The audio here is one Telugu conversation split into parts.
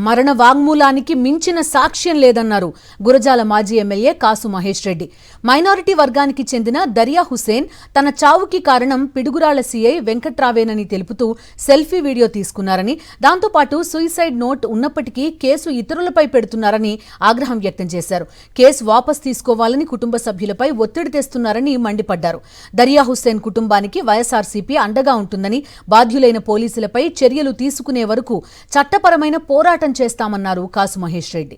మరణ వాంగ్మూలానికి మించిన సాక్ష్యం లేదన్నారు గురజాల మాజీ ఎమ్మెల్యే కాసు మహేష్ రెడ్డి. మైనారిటీ వర్గానికి చెందిన దరియా హుసేన్ తన చావుకి కారణం పిడుగురాళ్ల సీఐ వెంకట్రావేనని తెలుపుతూ సెల్ఫీ వీడియో తీసుకున్నారని, దాంతోపాటు సూయిసైడ్ నోట్ ఉన్నప్పటికీ కేసు ఇతరులపై పెడుతున్నారని ఆగ్రహం వ్యక్తం చేశారు. కేసు వాపస్ తీసుకోవాలని కుటుంబ సభ్యులపై ఒత్తిడి తెస్తున్నారని మండిపడ్డారు. దరియా హుసేన్ కుటుంబానికి వైఎస్ఆర్సీపీ అండగా ఉంటుందని, బాధ్యులైన పోలీసులపై చర్యలు తీసుకునే వరకు చట్టపరమైన పోరాటం చేస్తామన్నారు కాసు మహేష్ రెడ్డి.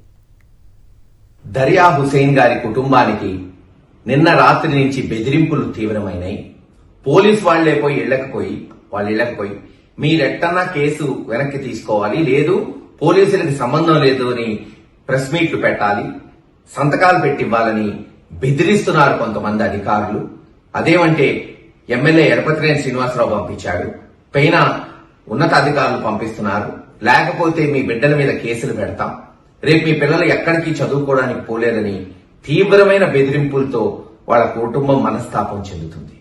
దరియా హుసేన్ గారి కుటుంబానికి నిన్న రాత్రి నుంచి బెదిరింపులు తీవ్రమైనాయి. పోలీసు వాళ్లే పోయి ఇళ్లకపోయి మీరెట్టన్నా కేసు వెనక్కి తీసుకోవాలి, లేదు పోలీసులకు సంబంధం లేదు అని ప్రెస్ మీట్లు పెట్టాలి, సంతకాలు పెట్టివ్వాలని బెదిరిస్తున్నారు కొంతమంది అధికారులు. అదేమంటే ఎమ్మెల్యే ఎరపతినేని శ్రీనివాసరావు పంపించాడు, పైన ఉన్నతాధికారులు పంపిస్తున్నారు, లేకపోతే మీ బిడ్డల మీద కేసులు పెడతాం, రేపు మీ పిల్లలు ఎక్కడికి చదువుకోవడానికి పోలేదని తీవ్రమైన బెదిరింపులతో వాళ్ళ కుటుంబం మనస్తాపం చెందుతుంది.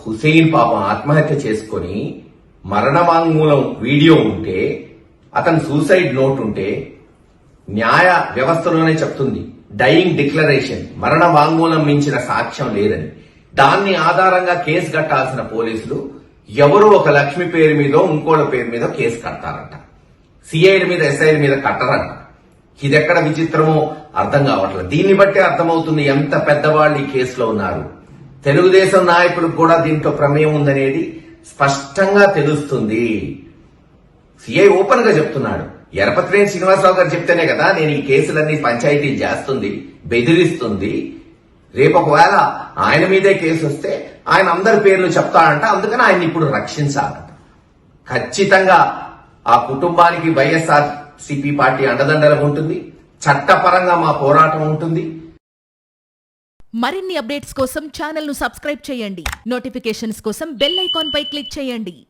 హుసేన్ పాపం ఆత్మహత్య చేసుకుని మరణ వాంగ్మూలం వీడియో ఉంటే, అతను సూసైడ్ నోట్ ఉంటే న్యాయ వ్యవస్థలోనే చెప్తుంది డయింగ్ డిక్లరేషన్, మరణ వాంగ్మూలం మించిన సాక్ష్యం లేదని. దాన్ని ఆధారంగా కేసు కట్టాల్సిన పోలీసులు ఎవరు ఒక లక్ష్మి పేరు మీదో ఇంకోళ్ళ పేరు మీద కేసు కడతారంట, సిఐల మీద ఎస్ఐల మీద కట్టరంట. ఇదెక్కడ విచిత్రమో అర్థం కావట్లేదు. దీన్ని బట్టే అర్థమవుతుంది ఎంత పెద్దవాళ్ళు ఈ కేసులో ఉన్నారు. తెలుగుదేశం నాయకులకు కూడా దీంట్లో ప్రమేయం ఉందనేది స్పష్టంగా తెలుస్తుంది. సిఐ ఓపెన్ గా చెప్తున్నాడు, ఎరపతినేని శ్రీనివాసరావు గారు చెప్తేనే కదా నేను ఈ కేసులన్నీ పంచాయతీలు చేస్తుంది, బెదిరిస్తుంది. రేపు ఒకవేళ ఆయన మీదే కేసు వస్తే ఆయన అందరి పేర్లు చెప్తాడంట, అందుకని ఆయన ఇప్పుడు రక్షించాలంట. ఖచ్చితంగా ఆ కుటుంబానికి వైఎస్ఆర్సీపీ పార్టీ అండదండలుగా ఉంటుంది, చట్టపరంగా మా పోరాటం ఉంటుంది. మరిన్ని అప్డేట్స్ కోసం ఛానల్ ను సబ్స్క్రైబ్ చేయండి. నోటిఫికేషన్స్ కోసం బెల్ ఐకాన్ పై క్లిక్ చేయండి.